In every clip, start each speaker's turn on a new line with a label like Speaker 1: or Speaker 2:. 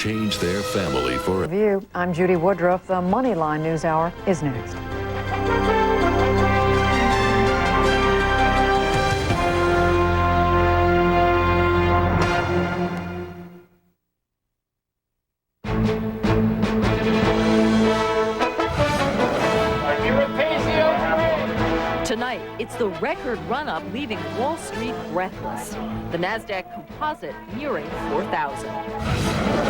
Speaker 1: change their family for
Speaker 2: View. I'm Judy Woodruff. The Moneyline News Hour is next.
Speaker 3: Tonight, it's the record run-up leaving Wall Street breathless. The NASDAQ Composite nearing 4,000.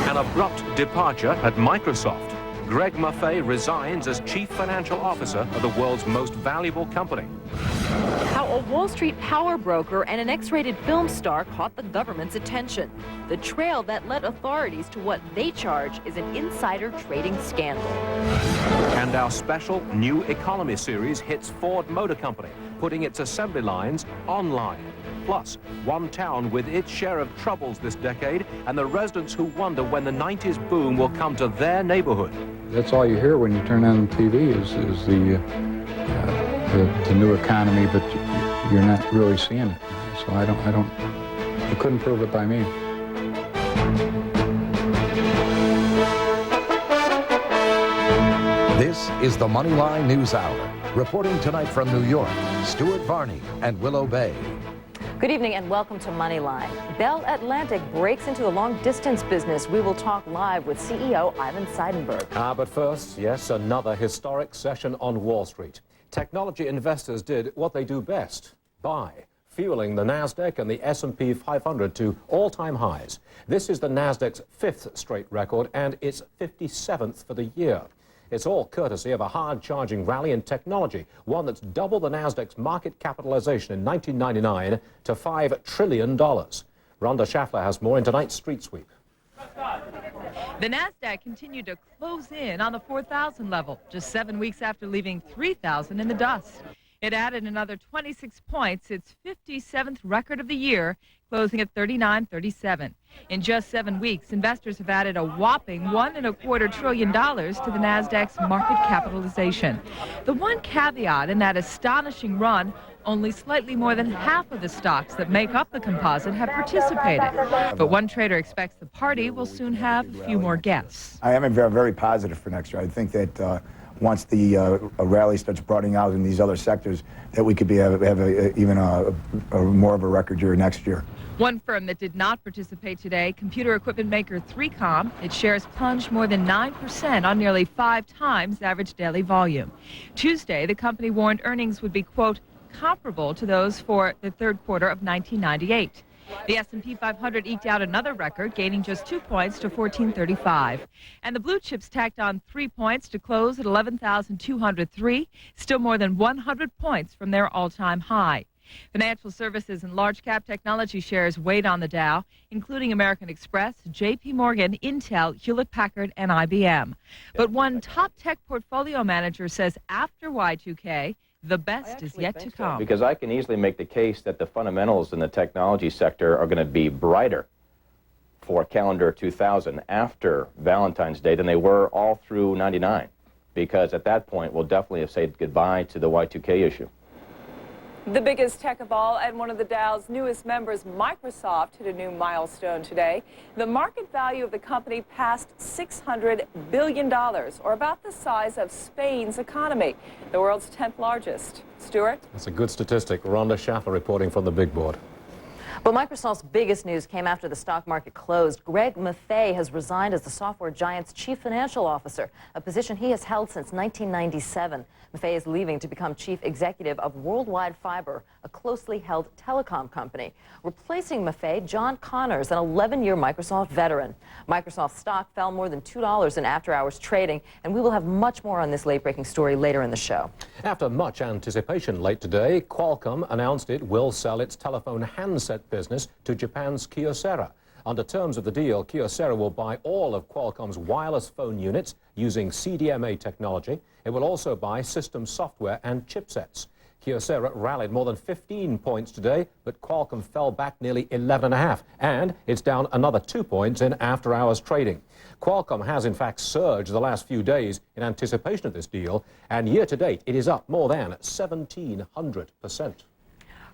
Speaker 4: An abrupt departure at Microsoft. Greg Maffei resigns as chief financial officer of the world's most valuable company.
Speaker 3: How a Wall Street power broker and an X-rated film star caught the government's attention. The trail that led authorities to what they charge is an insider trading scandal.
Speaker 4: And our special New Economy series hits Ford Motor Company, putting its assembly lines online. Plus, one town with its share of troubles this decade, and the residents who wonder when the 90s boom will come to their neighborhood.
Speaker 5: That's all you hear when you turn on TV is the new economy, but you're not really seeing it. So you couldn't prove it by me.
Speaker 6: This is the Moneyline News Hour. Reporting tonight from New York, Stuart Varney and Willow Bay.
Speaker 3: Good evening and welcome to Moneyline. Bell Atlantic breaks into the long-distance business. We will talk live with CEO Ivan Seidenberg.
Speaker 4: But first, yes, another historic session on Wall Street. Technology investors did what they do best, buy, fueling the NASDAQ and the S&P 500 to all-time highs. This is the NASDAQ's 5th straight record and its 57th for the year. It's all courtesy of a hard-charging rally in technology, one that's doubled the NASDAQ's market capitalization in 1999 to $5 trillion. Rhonda Schaffler has more in tonight's Street Sweep.
Speaker 7: The NASDAQ continued to close in on the 4,000 level, just 7 weeks after leaving 3,000 in the dust. It added another 26 points, its 57th record of the year, closing at 39.37. In just 7 weeks, investors have added a whopping $1.25 trillion to the NASDAQ's market capitalization. The one caveat in that astonishing run, only slightly more than half of the stocks that make up the composite have participated. But one trader expects the party will soon have a few more guests.
Speaker 8: I am very, very positive for next year. I think that once the rally starts broadening out in these other sectors, that we could have even more of a record year next year.
Speaker 7: One firm that did not participate today, computer equipment maker 3Com, its shares plunged more than 9% on nearly 5 times average daily volume. Tuesday, the company warned earnings would be, quote, comparable to those for the third quarter of 1998. The S&P 500 eked out another record, gaining just 2 points to 1435. And the blue chips tacked on 3 points to close at 11,203, still more than 100 points from their all-time high. Financial services and large-cap technology shares weighed on the Dow, including American Express, J.P. Morgan, Intel, Hewlett-Packard, and IBM. But one top tech portfolio manager says after Y2K, the best is yet to come.
Speaker 9: Because I can easily make the case that the fundamentals in the technology sector are going to be brighter for calendar 2000 after Valentine's Day than they were all through 99. Because at that point, we'll definitely have said goodbye to the Y2K issue.
Speaker 10: The biggest tech of all and one of the Dow's newest members, Microsoft, hit a new milestone today. The market value of the company passed $600 billion, or about the size of Spain's economy, the world's 10th largest. Stuart?
Speaker 4: That's a good statistic. Rhonda Schaffler reporting from the big board.
Speaker 3: But Microsoft's biggest news came after the stock market closed. Greg Maffei has resigned as the software giant's chief financial officer, a position he has held since 1997. Maffei is leaving to become chief executive of Worldwide Fiber, a closely held telecom company. Replacing Maffei, John Connors, an 11-year Microsoft veteran. Microsoft stock fell more than $2 in after-hours trading, and we will have much more on this late-breaking story later in the show.
Speaker 4: After much anticipation late today, Qualcomm announced it will sell its telephone handset business to Japan's Kyocera. Under terms of the deal, Kyocera will buy all of Qualcomm's wireless phone units using CDMA technology. It will also buy system software and chipsets. Kyocera rallied more than 15 points today, but Qualcomm fell back nearly 11.5, and it's down another 2 points in after-hours trading. Qualcomm has, in fact, surged the last few days in anticipation of this deal, and year-to-date, it is up more than 1,700%.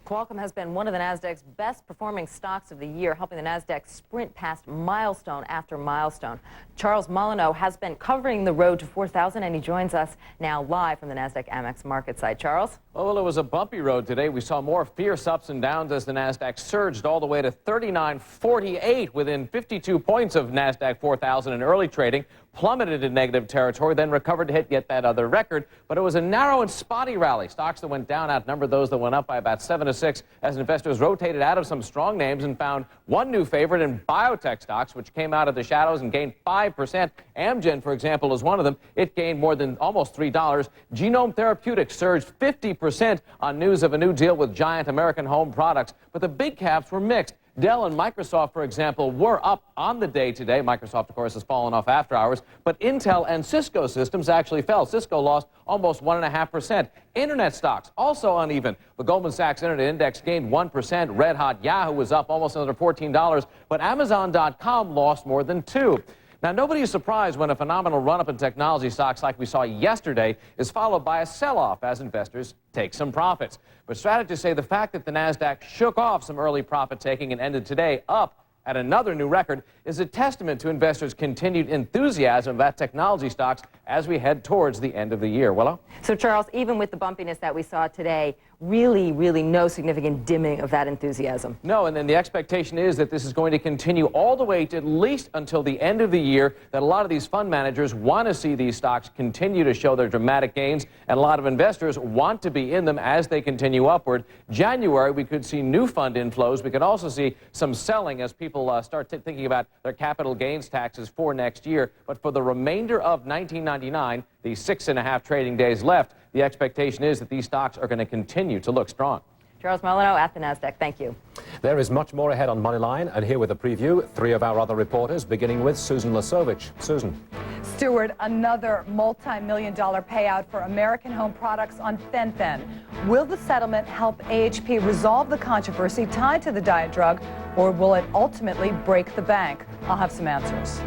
Speaker 3: Qualcomm has been one of the Nasdaq's best-performing stocks of the year, helping the Nasdaq sprint past milestone after milestone. Charles Molyneux has been covering the road to 4,000, and he joins us now live from the Nasdaq Amex market site. Charles?
Speaker 11: Well, it was a bumpy road today. We saw more fierce ups and downs as the Nasdaq surged all the way to 39.48 within 52 points of Nasdaq 4,000 in early trading. Plummeted in negative territory, then recovered to hit yet that other record. But it was a narrow and spotty rally. Stocks that went down outnumbered those that went up by about 7 to 6 as investors rotated out of some strong names and found one new favorite in biotech stocks, which came out of the shadows and gained 5%. Amgen, for example, is one of them. It gained more than almost $3. Genome Therapeutics surged 50% on news of a new deal with giant American Home Products. But the big caps were mixed. Dell and Microsoft, for example, were up on the day today. Microsoft, of course, has fallen off after hours. But Intel and Cisco Systems actually fell. Cisco lost almost 1.5%. Internet stocks also uneven. The Goldman Sachs Internet Index gained 1%. Red Hot Yahoo was up almost another $14. But Amazon.com lost more than 2%. Now, nobody is surprised when a phenomenal run-up in technology stocks like we saw yesterday is followed by a sell-off as investors take some profits. But strategists say the fact that the Nasdaq shook off some early profit-taking and ended today up at another new record is a testament to investors' continued enthusiasm about technology stocks as we head towards the end of the year. Willow?
Speaker 3: So, Charles, even with the bumpiness that we saw today, really no significant dimming of that enthusiasm.
Speaker 11: No, and then the expectation is that this is going to continue all the way to at least until the end of the year, that a lot of these fund managers want to see these stocks continue to show their dramatic gains, and a lot of investors want to be in them as they continue upward. January, we could see new fund inflows. We could also see some selling as people start thinking about their capital gains taxes for next year. But for the remainder of 1999, the 6.5 trading days left, the expectation is that these stocks are going to continue to look strong.
Speaker 3: Charles Molyneux at the Nasdaq. Thank you.
Speaker 4: There is much more ahead on Moneyline, and here with a preview, 3 of our other reporters, beginning with Susan Lasovich. Susan.
Speaker 12: Stuart, another multi-million-dollar payout for American Home Products on fen-phen. Will the settlement help AHP resolve the controversy tied to the diet drug, or will it ultimately break the bank? I'll have some answers.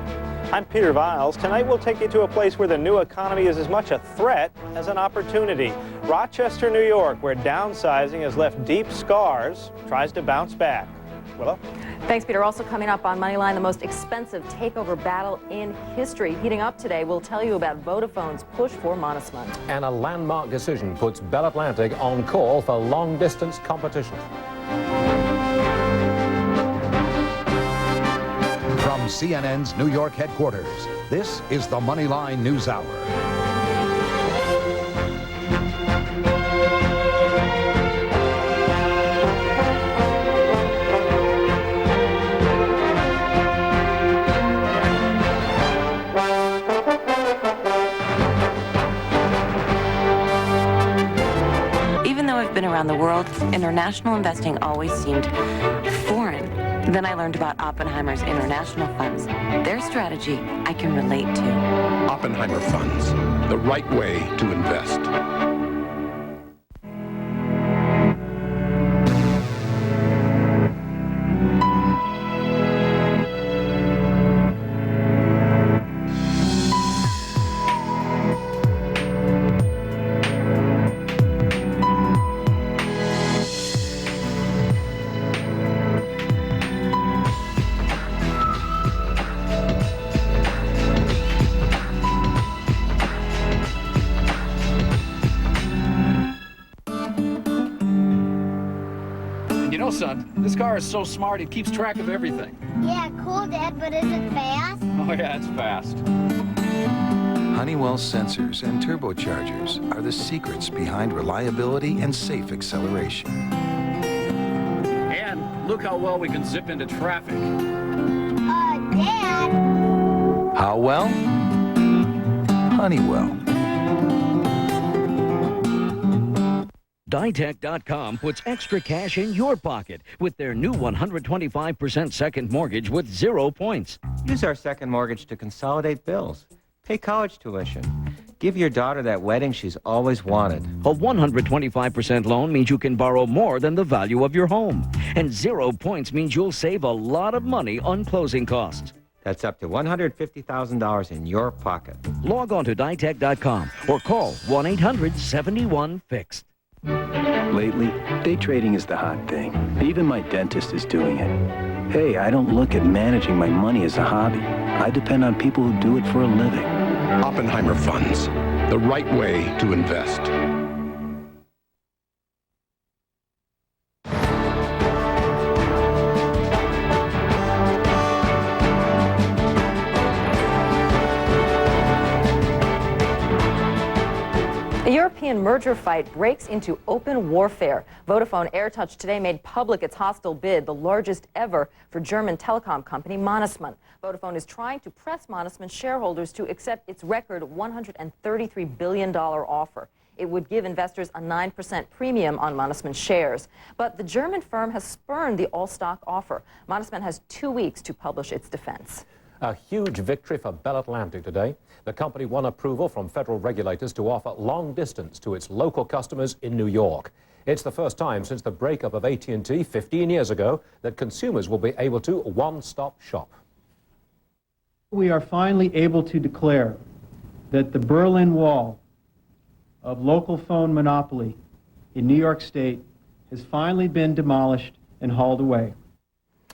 Speaker 13: I'm Peter Viles. Tonight we'll take you to a place where the new economy is as much a threat as an opportunity. Rochester, New York, where downsizing has left deep scars, tries to bounce back. Willow?
Speaker 3: Thanks, Peter. Also coming up on Moneyline, the most expensive takeover battle in history. Heating up today, we'll tell you about Vodafone's push for Monismont.
Speaker 4: And a landmark decision puts Bell Atlantic on call for long-distance competition.
Speaker 6: From CNN's New York headquarters, this is the Moneyline News Hour.
Speaker 14: Even though I've been around the world, international investing always seemed foreign. Then I learned about Oppenheimer's international funds. Their strategy I can relate to.
Speaker 1: Oppenheimer Funds, the right way to invest.
Speaker 15: Son, this car is so smart it keeps track of everything.
Speaker 16: Yeah, cool, Dad, but is it fast?
Speaker 15: Oh yeah, it's fast.
Speaker 17: Honeywell's sensors and turbochargers are the secrets behind reliability and safe acceleration.
Speaker 15: And look how well we can zip into traffic.
Speaker 16: Dad!
Speaker 17: How well? Honeywell.
Speaker 18: Ditech.com puts extra cash in your pocket with their new 125% second mortgage with 0 points.
Speaker 19: Use our second mortgage to consolidate bills, pay college tuition, give your daughter that wedding she's always wanted.
Speaker 18: A 125% loan means you can borrow more than the value of your home. And 0 points means you'll save a lot of money on closing costs.
Speaker 19: That's up to $150,000 in your pocket.
Speaker 18: Log on to Ditech.com or call 1-800-71-FIXED.
Speaker 20: Lately, day trading is the hot thing. Even my dentist is doing it. Hey, I don't look at managing my money as a hobby. I depend on people who do it for a living.
Speaker 1: Oppenheimer Funds, the right way to invest.
Speaker 3: A European merger fight breaks into open warfare. Vodafone AirTouch today made public its hostile bid, the largest ever for German telecom company Mannesmann. Vodafone is trying to press Mannesmann shareholders to accept its record $133 billion offer. It would give investors a 9% premium on Mannesmann shares. But the German firm has spurned the all-stock offer. Mannesmann has 2 weeks to publish its defense.
Speaker 4: A huge victory for Bell Atlantic today. The company won approval from federal regulators to offer long distance to its local customers in New York. It's the first time since the breakup of AT&T 15 years ago that consumers will be able to one-stop shop.
Speaker 21: We are finally able to declare that the Berlin Wall of local phone monopoly in New York State has finally been demolished and hauled away.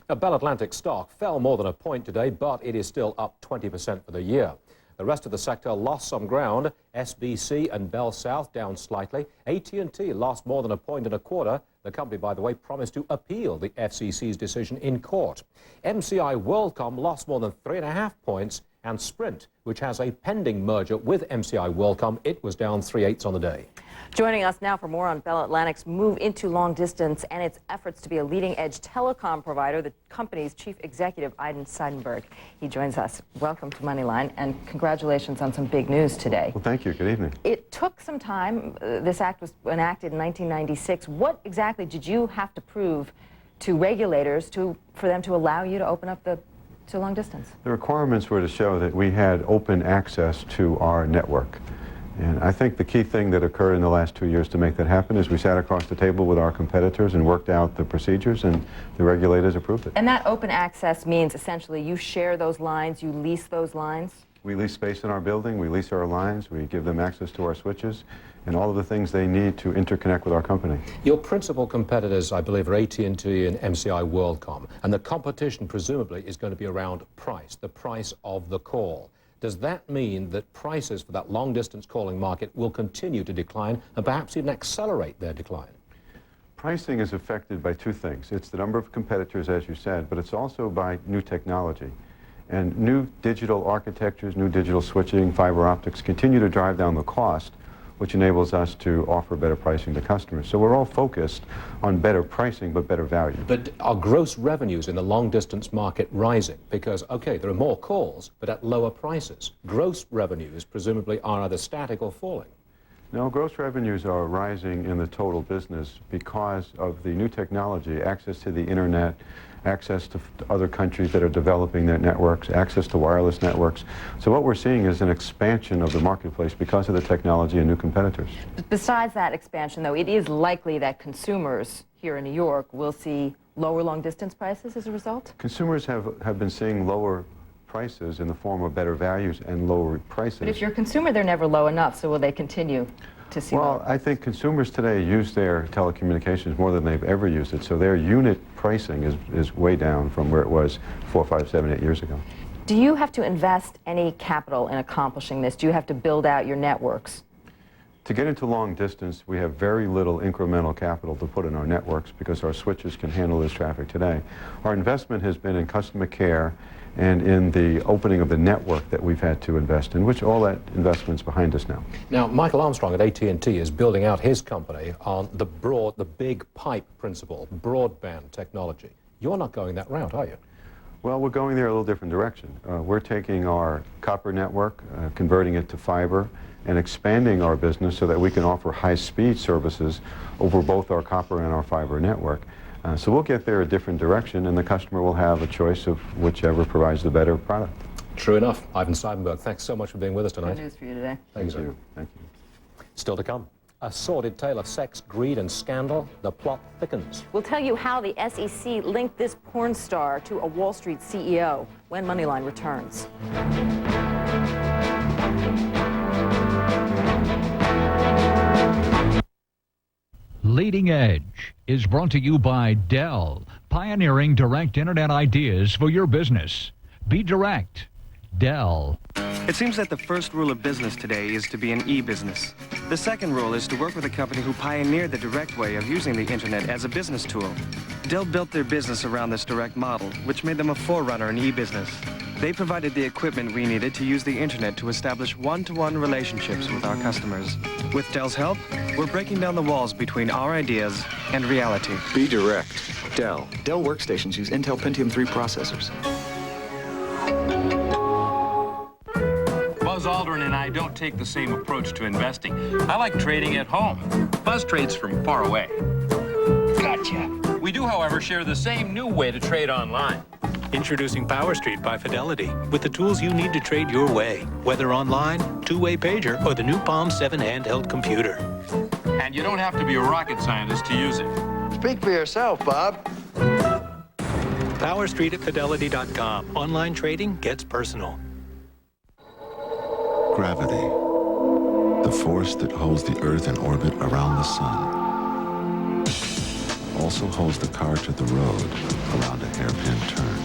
Speaker 4: Bell Atlantic stock fell more than a point today, but it is still up 20% for the year. The rest of the sector lost some ground. SBC and Bell South down slightly. AT&T lost more than a point and a quarter. The company, by the way, promised to appeal the FCC's decision in court. MCI WorldCom lost more than 3.5 points, and Sprint, which has a pending merger with MCI WorldCom, it was down 3/8 on the day.
Speaker 3: Joining us now for more on Bell Atlantic's move into long distance and its efforts to be a leading-edge telecom provider, the company's chief executive, Aiden Seidenberg. He joins us. Welcome to Moneyline, and congratulations on some big news today.
Speaker 22: Well, thank you. Good evening.
Speaker 3: It took some time. This act was enacted in 1996. What exactly did you have to prove to regulators for them to allow you to open up to long distance?
Speaker 22: The requirements were to show that we had open access to our network. And I think the key thing that occurred in the last 2 years to make that happen is we sat across the table with our competitors and worked out the procedures, and the regulators approved it.
Speaker 3: And that open access means essentially you share those lines, you lease those lines?
Speaker 22: We lease space in our building, we lease our lines, we give them access to our switches, and all of the things they need to interconnect with our company.
Speaker 4: Your principal competitors, I believe, are AT&T and MCI WorldCom, and the competition presumably is going to be around price, the price of the call. Does that mean that prices for that long-distance calling market will continue to decline and perhaps even accelerate their decline?
Speaker 22: Pricing is affected by two things. It's the number of competitors, as you said, but it's also by new technology. And new digital architectures, new digital switching, fiber optics continue to drive down the cost, which enables us to offer better pricing to customers. So we're all focused on better pricing, but better value.
Speaker 4: But are gross revenues in the long-distance market rising? Because, okay, there are more calls, but at lower prices. Gross revenues, presumably, are either static or falling.
Speaker 22: No, gross revenues are rising in the total business because of the new technology, access to the internet, access to other countries that are developing their networks, access to wireless networks. So what we're seeing is an expansion of the marketplace because of the technology and new competitors.
Speaker 3: Besides that expansion, though, it is likely that consumers here in New York will see lower long-distance prices as a result?
Speaker 22: Consumers have been seeing lower prices in the form of better values and lower prices.
Speaker 3: But if you're a consumer, they're never low enough, so will they continue to see
Speaker 22: Well, I think consumers today use their telecommunications more than they've ever used it, so their unit pricing is way down from where it was 4, 5, 7, 8 years ago.
Speaker 3: Do you have to invest any capital in accomplishing this? Do you have to build out your networks?
Speaker 22: To get into long distance, we have very little incremental capital to put in our networks because our switches can handle this traffic today. Our investment has been in customer care and in the opening of the network that we've had to invest in, which all that investment's behind us now.
Speaker 4: Now, Michael Armstrong at AT&T is building out his company on the big pipe principle, broadband technology. You're not going that route, are you?
Speaker 22: Well, we're going there a little different direction. We're taking our copper network, converting it to fiber, and expanding our business so that we can offer high-speed services over both our copper and our fiber network. So we'll get there a different direction, and the customer will have a choice of whichever provides the better product.
Speaker 4: True enough. Ivan Seidenberg, thanks so much for being with us tonight.
Speaker 3: Good news for you today.
Speaker 22: Thank you. Thank you.
Speaker 4: Still to come. A sordid tale of sex, greed, and scandal. The plot thickens.
Speaker 3: We'll tell you how the SEC linked this porn star to a Wall Street CEO when Moneyline returns.
Speaker 23: Leave
Speaker 2: Leading Edge is brought to you by Dell, pioneering direct internet ideas for your business. Be direct. Dell.
Speaker 5: It seems that the first rule of business today is to be an e-business. The second rule is to work with a company who pioneered the direct way of using the internet as a business tool. Dell built their business around this direct model, which made them a forerunner in e-business. They provided the equipment we needed to use the internet to establish one-to-one relationships with our customers. With Dell's help, we're breaking down the walls between our ideas and reality.
Speaker 23: Be direct. Dell. Dell workstations use Intel Pentium 3 processors.
Speaker 24: Buzz Aldrin and I don't take the same approach to investing. I like trading at home. Buzz trades from far away. Gotcha. We do, however, share the same new way to trade online.
Speaker 25: Introducing PowerStreet by Fidelity, with the tools you need to trade your way, whether online, two-way pager, or the new Palm 7 handheld computer.
Speaker 24: And you don't have to be a rocket scientist to use it.
Speaker 26: Speak for yourself, Bob.
Speaker 25: PowerStreet at Fidelity.com. Online trading gets personal.
Speaker 27: Gravity, the force that holds the Earth in orbit around the sun, also holds the car to the road around a hairpin turn.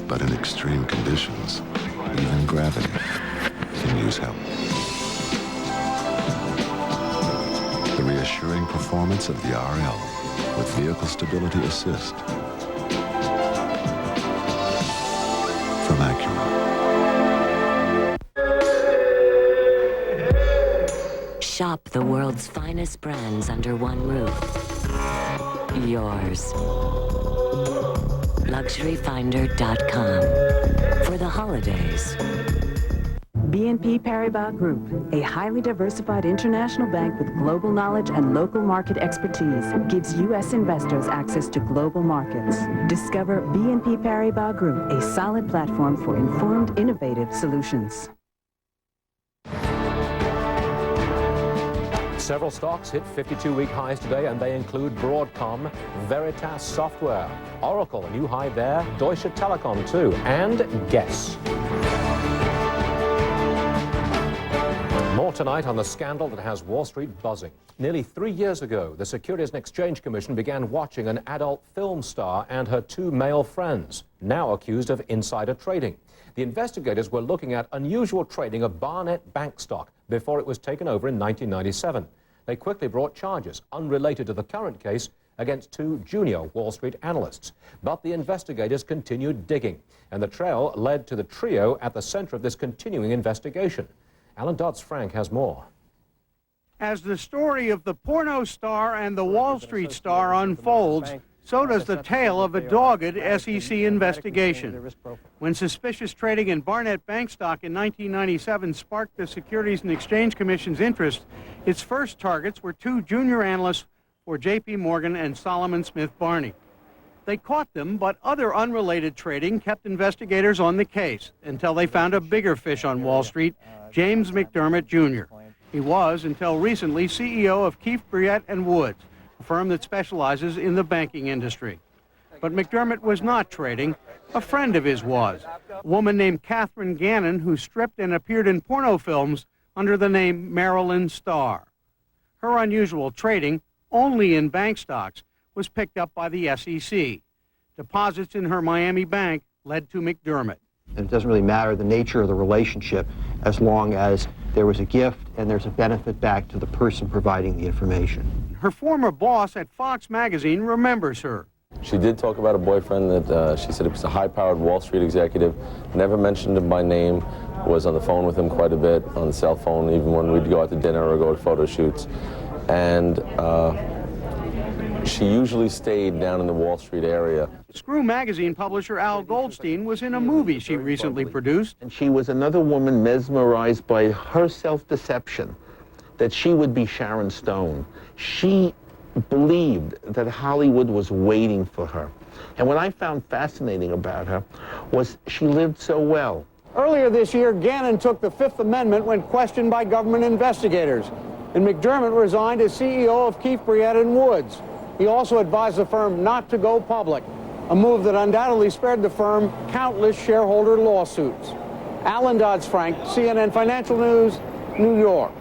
Speaker 27: But in extreme conditions, even gravity can use help. The reassuring performance of the RL with Vehicle Stability Assist from Acura.
Speaker 28: Shop the world's finest brands under one roof. Yours. LuxuryFinder.com. For the holidays.
Speaker 29: BNP Paribas Group, a highly diversified international bank with global knowledge and local market expertise, gives U.S. investors access to global markets. Discover BNP Paribas Group, a solid platform for informed, innovative solutions.
Speaker 4: Several stocks hit 52-week highs today, and they include Broadcom, Veritas Software, Oracle, a new high there, Deutsche Telekom too, and Guess. More tonight on the scandal that has Wall Street buzzing. Nearly 3 years ago, the Securities and Exchange Commission began watching an adult film star and her two male friends, now accused of insider trading. The investigators were looking at unusual trading of Barnett Bank stock before it was taken over in 1997. They quickly brought charges, unrelated to the current case, against two junior Wall Street analysts. But the investigators continued digging, and the trail led to the trio at the center of this continuing investigation. Alan Dodds-Frank has more.
Speaker 30: As the story of the porno star and the Wall Street star unfolds, so does the tale of a dogged SEC investigation. When suspicious trading in Barnett Bank stock in 1997 sparked the Securities and Exchange Commission's interest, its first targets were two junior analysts for J.P. Morgan and Solomon Smith Barney. They caught them, but other unrelated trading kept investigators on the case until they found a bigger fish on Wall Street, James McDermott, Jr. He was, until recently, CEO of Keefe, Bruyette & Woods, a firm that specializes in the banking industry. But McDermott was not trading. A friend of his was, a woman named Catherine Gannon, who stripped and appeared in porno films under the name Marilyn Starr. Her unusual trading, only in bank stocks, was picked up by the SEC. Deposits in her Miami bank led to McDermott.
Speaker 31: And it doesn't really matter the nature of the relationship as long as there was a gift and there's a benefit back to the person providing the information.
Speaker 30: Her former boss at Fox magazine remembers her.
Speaker 32: She did talk about a boyfriend that she said it was a high-powered Wall Street executive, never mentioned him by name, was on the phone with him quite a bit, on the cell phone, even when we'd go out to dinner or go to photo shoots. And she usually stayed down in the Wall Street area.
Speaker 30: Screw magazine publisher Al Goldstein was in a movie she recently produced.
Speaker 33: And she was another woman mesmerized by her self-deception that she would be Sharon Stone. She believed that Hollywood was waiting for her. And what I found fascinating about her was she lived so well.
Speaker 30: Earlier this year, Gannon took the Fifth Amendment when questioned by government investigators. And McDermott resigned as CEO of Keefe, Bruyette & Woods. He also advised the firm not to go public, a move that undoubtedly spared the firm countless shareholder lawsuits. Alan Dodds-Frank, CNN Financial News, New York.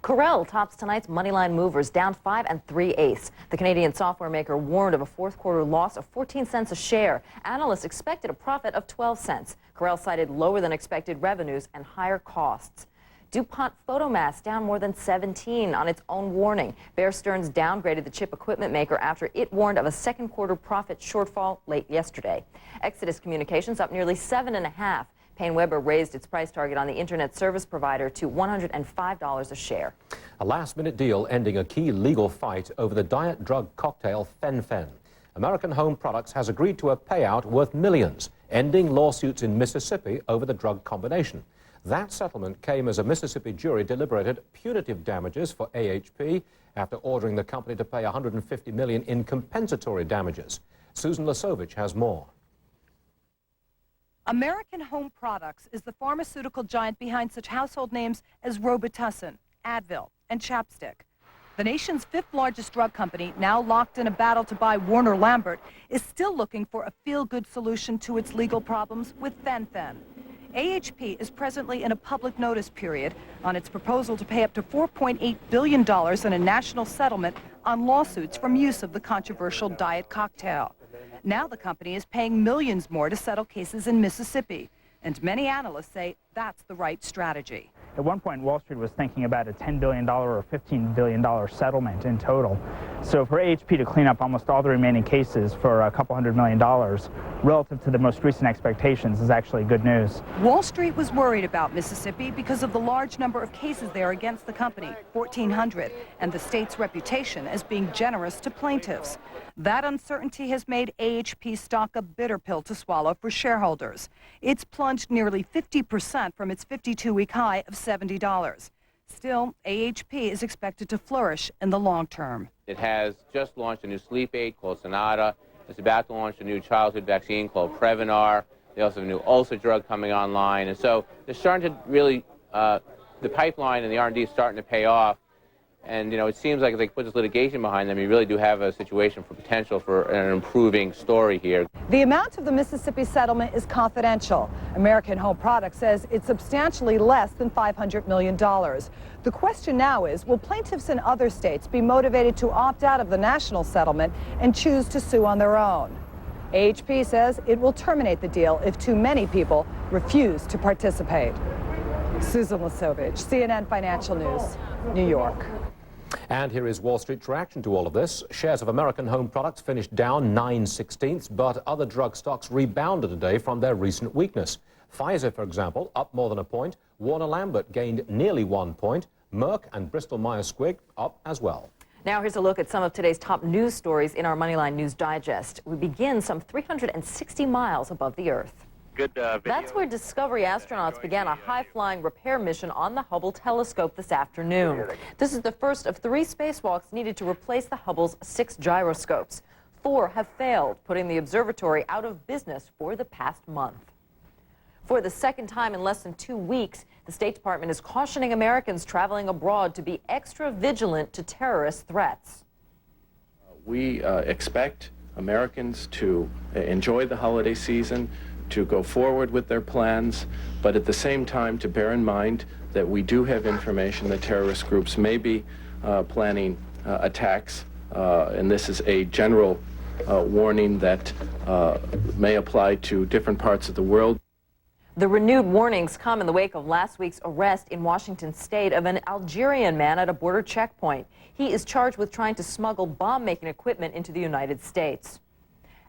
Speaker 3: Corel tops tonight's Moneyline movers, down 5 3/8. The Canadian software maker warned of a fourth quarter loss of 14 cents a share. Analysts expected a profit of 12 cents. Corel cited lower than expected revenues and higher costs. DuPont Photomask down more than 17 on its own warning. Bear Stearns downgraded the chip equipment maker after it warned of a second quarter profit shortfall late yesterday. Exodus Communications up nearly 7.5. Payne Weber raised its price target on the internet service provider to $105 a share.
Speaker 4: A last-minute deal ending a key legal fight over the diet drug cocktail Fen-Phen. American Home Products has agreed to a payout worth millions, ending lawsuits in Mississippi over the drug combination. That settlement came as a Mississippi jury deliberated punitive damages for AHP after ordering the company to pay $150 million in compensatory damages. Susan Lasovich has more.
Speaker 6: American Home Products is the pharmaceutical giant behind such household names as Robitussin, Advil, and Chapstick. The nation's fifth largest drug company, now locked in a battle to buy Warner Lambert, is still looking for a feel-good solution to its legal problems with Fen-Phen. AHP is presently in a public notice period on its proposal to pay up to $4.8 billion in a national settlement on lawsuits from use of the controversial diet cocktail. Now the company is paying millions more to settle cases in Mississippi, and many analysts say that's the right strategy.
Speaker 7: At one point, Wall Street was thinking about a $10 billion or $15 billion settlement in total. So for AHP to clean up almost all the remaining cases for a couple $100 million relative to the most recent expectations is actually good news.
Speaker 6: Wall Street was worried about Mississippi because of the large number of cases there against the company, 1,400, and the state's reputation as being generous to plaintiffs. That uncertainty has made AHP stock a bitter pill to swallow for shareholders. It's plunged nearly 50% from its 52-week high of $70. Still, AHP is expected to flourish in the long term.
Speaker 8: It has just launched a new sleep aid called Sonata. It's about to launch a new childhood vaccine called Previnar. They also have a new ulcer drug coming online. And so they're starting to really, the pipeline and the R&D is starting to pay off. And, you know, it seems like if they put this litigation behind them, you really do have a situation for potential for an improving story here.
Speaker 6: The amount of the Mississippi settlement is confidential. American Home Products says it's substantially less than $500 million. The question now is, will plaintiffs in other states be motivated to opt out of the national settlement and choose to sue on their own? AHP says it will terminate the deal if too many people refuse to participate. Susan Lasovich, CNN Financial News, New York.
Speaker 4: And here is Wall Street's reaction to all of this. Shares of American Home Products finished down 9/16, but other drug stocks rebounded today from their recent weakness. Pfizer, for example, up more than a point. Warner Lambert gained nearly 1 point. Merck and Bristol Myers Squibb up as well.
Speaker 3: Now here's a look at some of today's top news stories in our Moneyline News Digest. We begin some 360 miles above the Earth. That's where Discovery astronauts began a high-flying repair mission on the Hubble telescope this afternoon. This is the first of 3 spacewalks needed to replace the Hubble's 6 gyroscopes. 4 have failed, putting the observatory out of business for the past month. For the second time in less than 2 weeks, the State Department is cautioning Americans traveling abroad to be extra vigilant to terrorist threats.
Speaker 9: We expect Americans to enjoy the holiday season, to go forward with their plans, but at the same time to bear in mind that we do have information that terrorist groups may be planning attacks, and this is a general warning that may apply to different parts of the world.
Speaker 3: The renewed warnings come in the wake of last week's arrest in Washington state of an Algerian man at a border checkpoint. He is charged with trying to smuggle bomb-making equipment into the United States.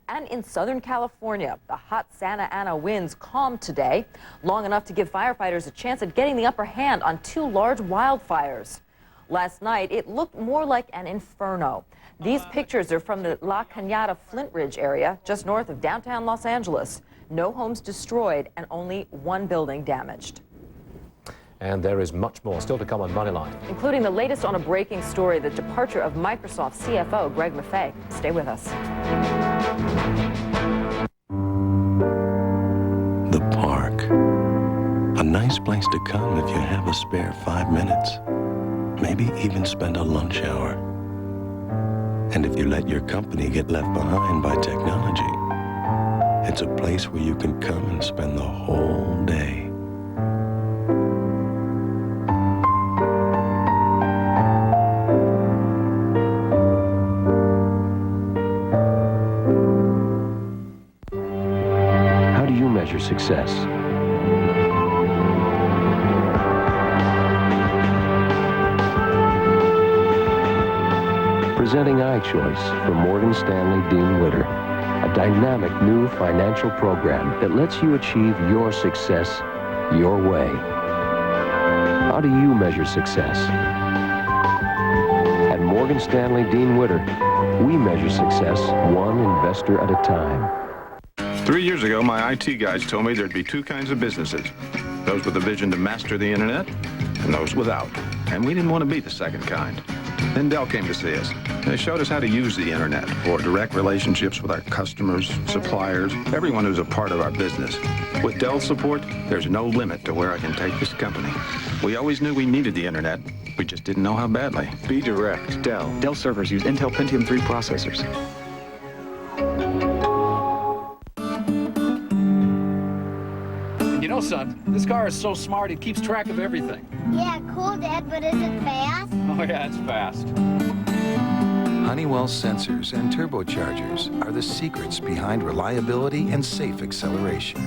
Speaker 3: And in Southern California, the hot Santa Ana winds calmed today, long enough to give firefighters a chance at getting the upper hand on 2 large wildfires. Last night, it looked more like an inferno. These pictures are from the La Cañada Flint Ridge area, just north of downtown Los Angeles. No homes destroyed and only 1 building damaged.
Speaker 4: And there is much more still to come on Moneyline,
Speaker 3: including the latest on a breaking story, the departure of Microsoft CFO Greg Maffei. Stay with us.
Speaker 27: The park. A nice place to come if you have a spare 5 minutes. Maybe even spend a lunch hour. And if you let your company get left behind by technology, it's a place where you can come and spend the whole day.
Speaker 1: success. Presenting iChoice from Morgan Stanley Dean Witter, a dynamic new financial program that lets you achieve your success your way. How do you measure success? At Morgan Stanley Dean Witter, we measure success one investor at a time.
Speaker 10: 3 years ago, my IT guys told me there'd be two kinds of businesses. Those with a vision to master the internet, and those without. And we didn't want to be the second kind. Then Dell came to see us. They showed us how to use the internet for direct relationships with our customers, suppliers, everyone who's a part of our business. With Dell's support, there's no limit to where I can take this company. We always knew we needed the internet. We just didn't know how badly.
Speaker 23: Be direct. Dell. Dell servers use Intel Pentium 3 processors.
Speaker 11: You know, son, this car is so smart it keeps track of everything.
Speaker 12: Yeah, cool, Dad, but is it fast?
Speaker 11: Oh, yeah, it's fast.
Speaker 13: Honeywell sensors and turbochargers are the secrets behind reliability and safe acceleration.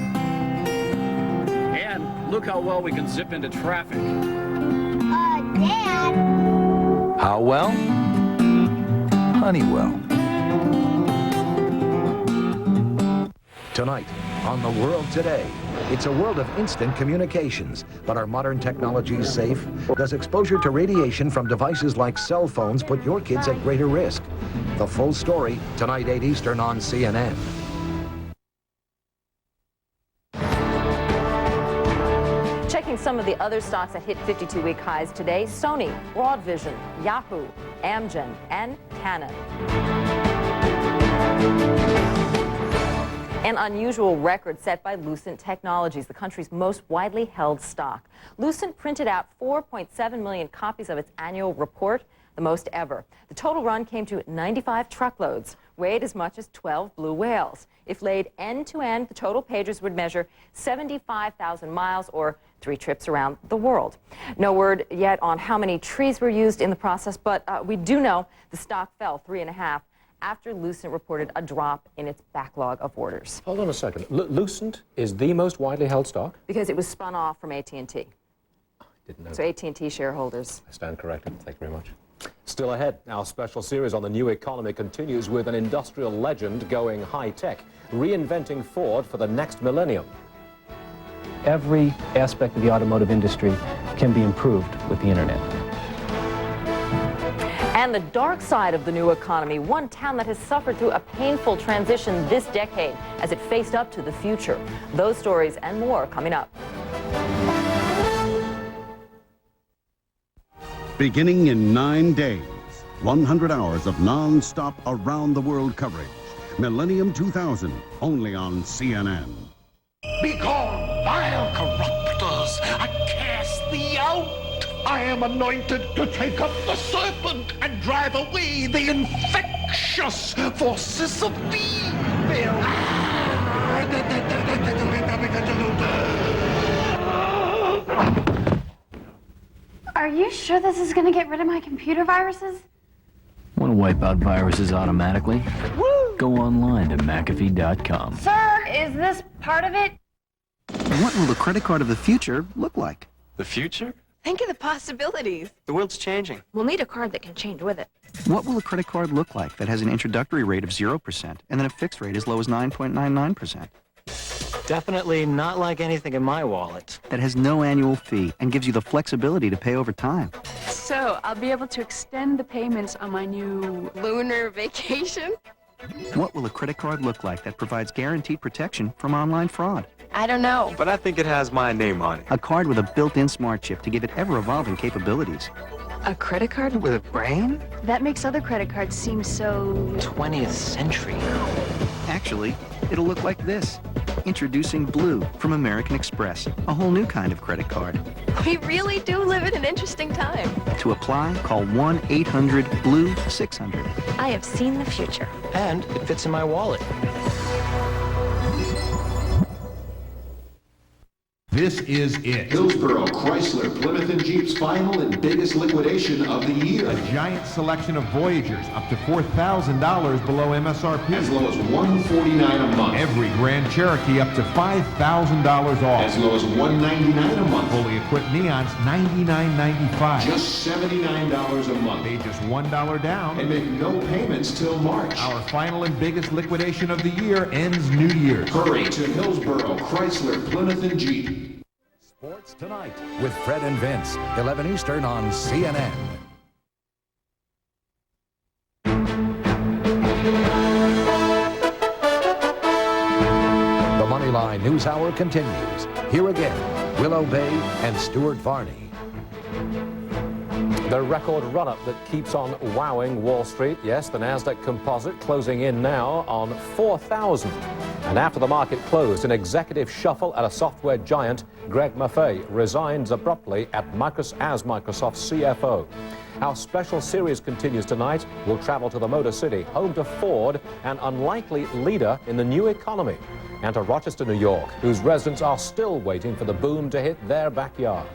Speaker 11: And look how well we can zip into traffic.
Speaker 12: Dad!
Speaker 13: How well? Honeywell.
Speaker 14: Tonight, on The World Today, it's a world of instant communications, but are modern technologies safe? Does exposure to radiation from devices like cell phones put your kids at greater risk? The full story, tonight 8 Eastern on CNN.
Speaker 3: Checking some of the other stocks that hit 52-week highs today: Sony, Broadvision, Yahoo, Amgen, and Canon. An unusual record set by Lucent Technologies, the country's most widely held stock. Lucent printed out 4.7 million copies of its annual report, the most ever. The total run came to 95 truckloads, weighed as much as 12 blue whales. If laid end to end, the total pages would measure 75,000 miles or 3 trips around the world. No word yet on how many trees were used in the process, but we do know the stock fell 3.5 after Lucent reported a drop in its backlog of orders.
Speaker 4: Hold on a second. Lucent is the most widely held stock?
Speaker 3: Because it was spun off from AT&T.
Speaker 4: Didn't know.
Speaker 3: So AT&T shareholders.
Speaker 4: I stand corrected. Thank you very much. Still ahead, our special series on the new economy continues with an industrial legend going high-tech, reinventing Ford for the next millennium.
Speaker 15: Every aspect of the automotive industry can be improved with the internet.
Speaker 3: And the dark side of the new economy, one town that has suffered through a painful transition this decade as it faced up to the future. Those stories and more coming up.
Speaker 16: Beginning in 9 days, 100 hours of non-stop around-the-world coverage. Millennium 2000, only on CNN.
Speaker 17: Be gone, vile corruptors! I cast thee out! I am anointed to take up the serpent and drive away the infectious forces of evil.
Speaker 18: Are you sure this is going to get rid of my computer viruses?
Speaker 15: Want to wipe out viruses automatically?
Speaker 18: Woo!
Speaker 15: Go online to McAfee.com.
Speaker 18: Sir, is this part of it?
Speaker 19: What will the credit card of the future look like?
Speaker 20: The future?
Speaker 18: Think of the possibilities.
Speaker 20: The world's changing.
Speaker 18: We'll need a card that can change with it.
Speaker 19: What will a credit card look like that has an introductory rate of 0% and then a fixed rate as low as 9.99%?
Speaker 20: Definitely not like anything in my wallet.
Speaker 19: That has no annual fee and gives you the flexibility to pay over time.
Speaker 21: So, I'll be able to extend the payments on my new lunar vacation?
Speaker 19: What will a credit card look like that provides guaranteed protection from online fraud?
Speaker 18: I don't know.
Speaker 20: But I think it has my name on it.
Speaker 19: A card with a built-in smart chip to give it ever-evolving capabilities.
Speaker 21: A credit card
Speaker 20: with a brain?
Speaker 21: That makes other credit cards seem so...
Speaker 20: 20th century.
Speaker 19: Actually, it'll look like this. Introducing Blue from American Express, a whole new kind of credit card.
Speaker 18: We really do live in an interesting time.
Speaker 19: To apply, call 1-800-BLUE-600.
Speaker 18: I have seen the future.
Speaker 20: And it fits in my wallet.
Speaker 2: This is it.
Speaker 5: Hillsborough, Chrysler, Plymouth, and Jeep's final and biggest liquidation of the year.
Speaker 2: A giant selection of Voyagers up to $4,000 below MSRP.
Speaker 5: As low as $149 a month.
Speaker 2: Every Grand Cherokee up to $5,000 off.
Speaker 5: As low as $199 a month.
Speaker 2: Fully equipped Neons, $99.95.
Speaker 5: Just $79 a month.
Speaker 2: Pay just $1 down.
Speaker 5: And make no payments till March.
Speaker 2: Our final and biggest liquidation of the year ends New Year's.
Speaker 5: Hurry to Hillsborough, Chrysler, Plymouth, and Jeep.
Speaker 14: Sports Tonight with Fred and Vince, 11 Eastern on CNN. The Moneyline News Hour continues. Here again, Willow Bay and Stuart Varney.
Speaker 4: The record run-up that keeps on wowing Wall Street. Yes, the Nasdaq Composite closing in now on 4,000. And after the market closed, an executive shuffle at a software giant, Greg Maffei, resigns abruptly as Microsoft's CFO. Our special series continues tonight. We'll travel to the Motor City, home to Ford, an unlikely leader in the new economy, and to Rochester, New York, whose residents are still waiting for the boom to hit their backyard.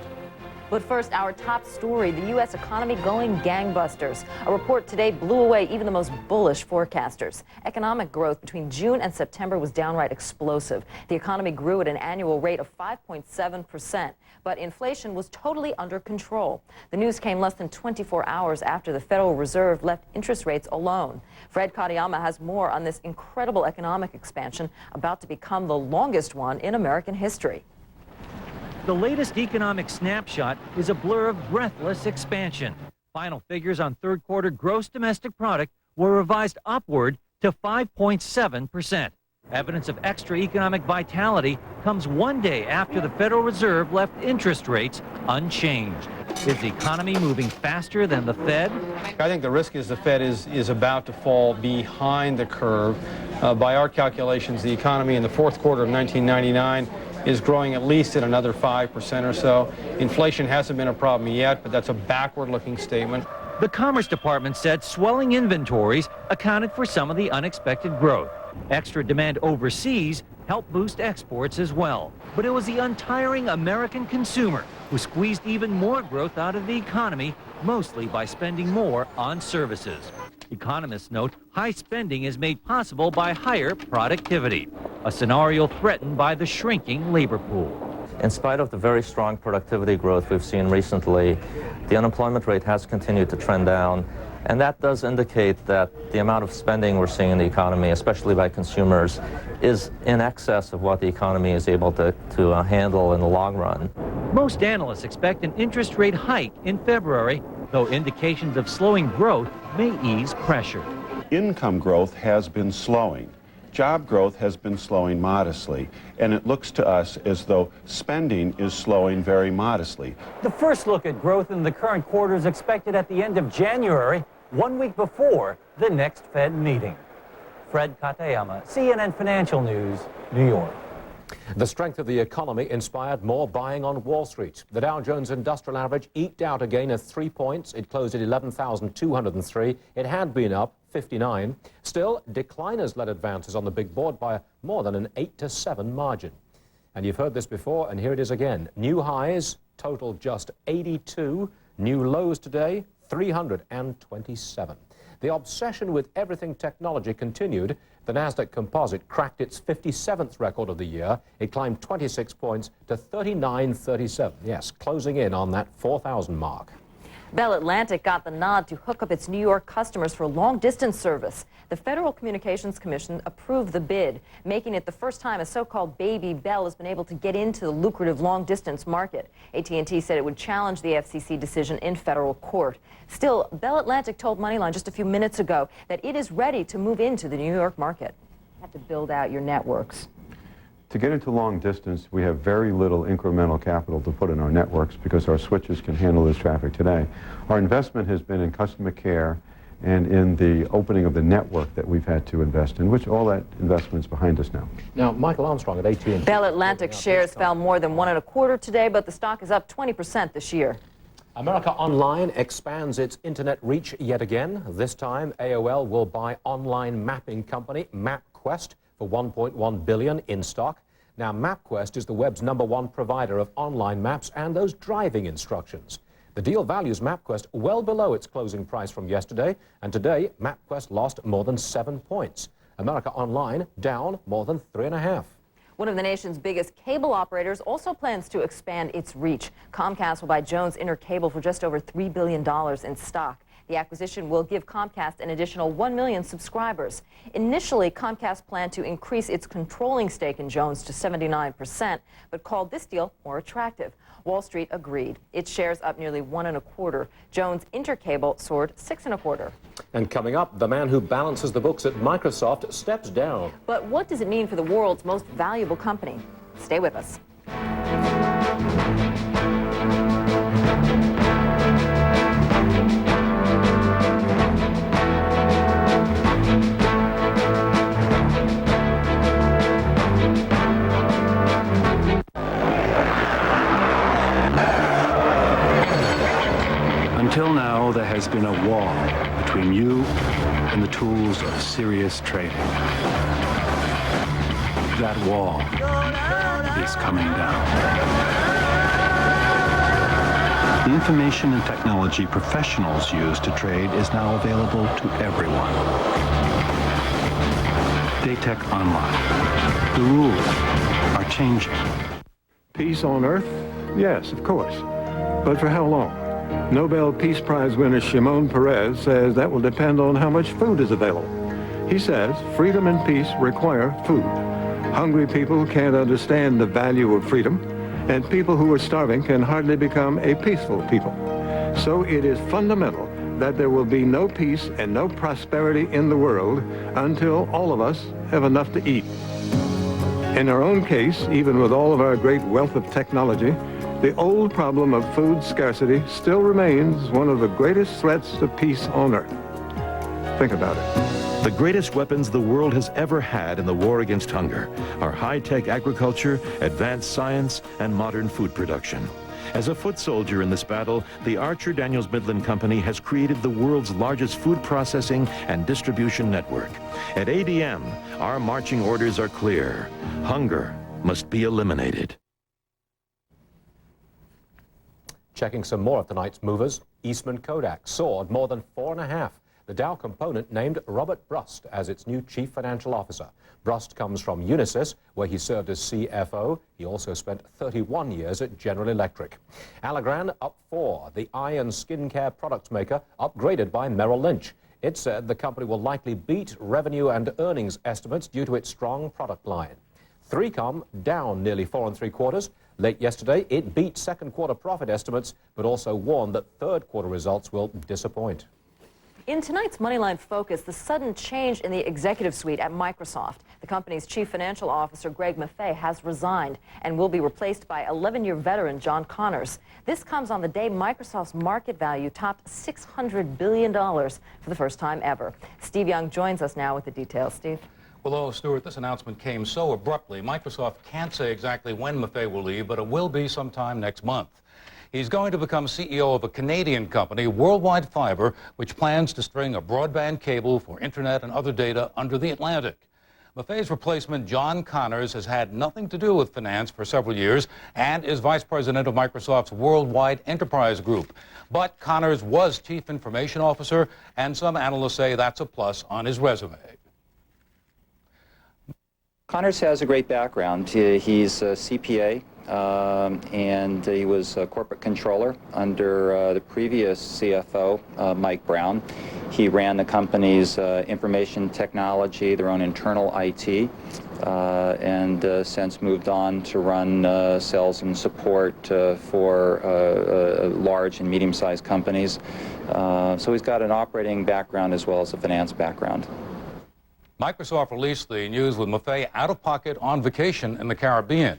Speaker 3: But first, our top story, the U.S. economy going gangbusters. A report today blew away even the most bullish forecasters. Economic growth between June and September was downright explosive. The economy grew at an annual rate of 5.7%, but inflation was totally under control. The news came less than 24 hours after the Federal Reserve left interest rates alone. Fred Katayama has more on this incredible economic expansion about to become the longest one in American history.
Speaker 7: The latest economic snapshot is a blur of breathless expansion. Final figures on third quarter gross domestic product were revised upward to 5.7%. Evidence of extra economic vitality comes one day after the Federal Reserve left interest rates unchanged. Is the economy moving faster than the Fed?
Speaker 22: I think the risk is the Fed is about to fall behind the curve. By our calculations, the economy in the fourth quarter of 1999 is growing at least at another 5% or so. Inflation hasn't been a problem yet, but that's a backward-looking statement.
Speaker 7: The Commerce Department said swelling inventories accounted for some of the unexpected growth. Extra demand overseas helped boost exports as well. But it was the untiring American consumer who squeezed even more growth out of the economy, mostly by spending more on services. Economists note high spending is made possible by higher productivity, a scenario threatened by the shrinking labor pool.
Speaker 24: In spite of the very strong productivity growth we've seen recently, the unemployment rate has continued to trend down, and that does indicate that the amount of spending we're seeing in the economy, especially by consumers, is in excess of what the economy is able to handle in the long run.
Speaker 7: Most analysts expect an interest rate hike in February, though indications of slowing growth may ease pressure.
Speaker 25: Income growth has been slowing. Job growth has been slowing modestly, and it looks to us as though spending is slowing very modestly.
Speaker 7: The first look at growth in the current quarter is expected at the end of January, 1 week before the next Fed meeting. Fred Katayama, CNN Financial News, New York.
Speaker 4: The strength of the economy inspired more buying on Wall Street. The Dow Jones Industrial Average eked out a gain of 3 points. It closed at 11,203. It had been up 59. Still, decliners led advances on the big board by more than an 8-7 margin. And you've heard this before, and here it is again. New highs totaled just 82. New lows today, 327. The obsession with everything technology continued. The Nasdaq Composite cracked its 57th record of the year. It climbed 26 points to 39.37. Yes, closing in on that 4,000 mark.
Speaker 3: Bell Atlantic got the nod to hook up its New York customers for long-distance service. The Federal Communications Commission approved the bid, making it the first time a so-called baby Bell has been able to get into the lucrative long-distance market. AT&T said it would challenge the FCC decision in federal court. Still, Bell Atlantic told Moneyline just a few minutes ago that it is ready to move into the New York market. You have to build out your networks.
Speaker 26: To get into long distance, we have very little incremental capital to put in our networks because our switches can handle this traffic today. Our investment has been in customer care and in the opening of the network that we've had to invest in, which all that investment's behind us now.
Speaker 4: Now, Michael Armstrong at AT&T.
Speaker 3: Bell Atlantic shares fell more than 1 1/4 today, but the stock is up 20% this year.
Speaker 4: America Online expands its internet reach yet again. This time, AOL will buy online mapping company MapQuest for $1.1 billion in stock. Now, MapQuest is the web's #1 provider of online maps and those driving instructions. The deal values MapQuest well below its closing price from yesterday, and today MapQuest lost more than 7 points. America Online down more than 3.5.
Speaker 3: One of the nation's biggest cable operators also plans to expand its reach. Comcast will buy Jones Intercable for just over $3 billion in stock. The acquisition will give Comcast an additional 1 million subscribers. Initially, Comcast planned to increase its controlling stake in Jones to 79%, but called this deal more attractive. Wall Street agreed. Its shares up nearly 1.25. Jones Intercable soared 6.25.
Speaker 4: And coming up, the man who balances the books at Microsoft steps down.
Speaker 3: But what does it mean for the world's most valuable company? Stay with us.
Speaker 1: Until now, there has been a wall between you and the tools of serious trading. That wall is coming down. The information and technology professionals use to trade is now available to everyone. Daytech Online. The rules are changing.
Speaker 6: Peace on Earth? Yes, of course. But for how long? Nobel Peace Prize winner Shimon Peres says that will depend on how much food is available. He says freedom and peace require food. Hungry people can't understand the value of freedom, and people who are starving can hardly become a peaceful people. So it is fundamental that there will be no peace and no prosperity in the world until all of us have enough to eat. In our own case, even with all of our great wealth of technology, the old problem of food scarcity still remains one of the greatest threats to peace on Earth. Think about it.
Speaker 8: The greatest weapons the world has ever had in the war against hunger are high-tech agriculture, advanced science, and modern food production. As a foot soldier in this battle, the Archer Daniels Midland Company has created the world's largest food processing and distribution network. At ADM, our marching orders are clear. Hunger must be eliminated.
Speaker 4: Checking some more of tonight's movers, Eastman Kodak soared more than 4.5. The Dow component named Robert Brust as its new chief financial officer. Brust comes from Unisys, where he served as CFO. He also spent 31 years at General Electric. Allergan up 4. The eye and skincare products maker upgraded by Merrill Lynch. It said the company will likely beat revenue and earnings estimates due to its strong product line. 3Com down nearly 4 3/4. Late yesterday, it beat second quarter profit estimates, but also warned that third quarter results will disappoint.
Speaker 3: In tonight's Moneyline Focus, the sudden change in the executive suite at Microsoft. The company's chief financial officer, Greg Maffei, has resigned and will be replaced by 11-year veteran John Connors. This comes on the day Microsoft's market value topped $600 billion for the first time ever. Steve Young joins us now with the details. Steve?
Speaker 9: Well, Stuart, this announcement came so abruptly, Microsoft can't say exactly when Maffei will leave, but it will be sometime next month. He's going to become CEO of a Canadian company, Worldwide Fiber, which plans to string a broadband cable for internet and other data under the Atlantic. Maffei's replacement, John Connors, has had nothing to do with finance for several years and is vice president of Microsoft's Worldwide Enterprise Group. But Connors was chief information officer, and some analysts say that's a plus on his resume.
Speaker 10: Connors has a great background. He's a CPA, and he was a corporate controller under the previous CFO, Mike Brown. He ran the company's information technology, their own internal IT, and since moved on to run sales and support for large and medium-sized companies. So he's got an operating background as well as a finance background.
Speaker 9: Microsoft released the news with Maffei out of pocket on vacation in the Caribbean.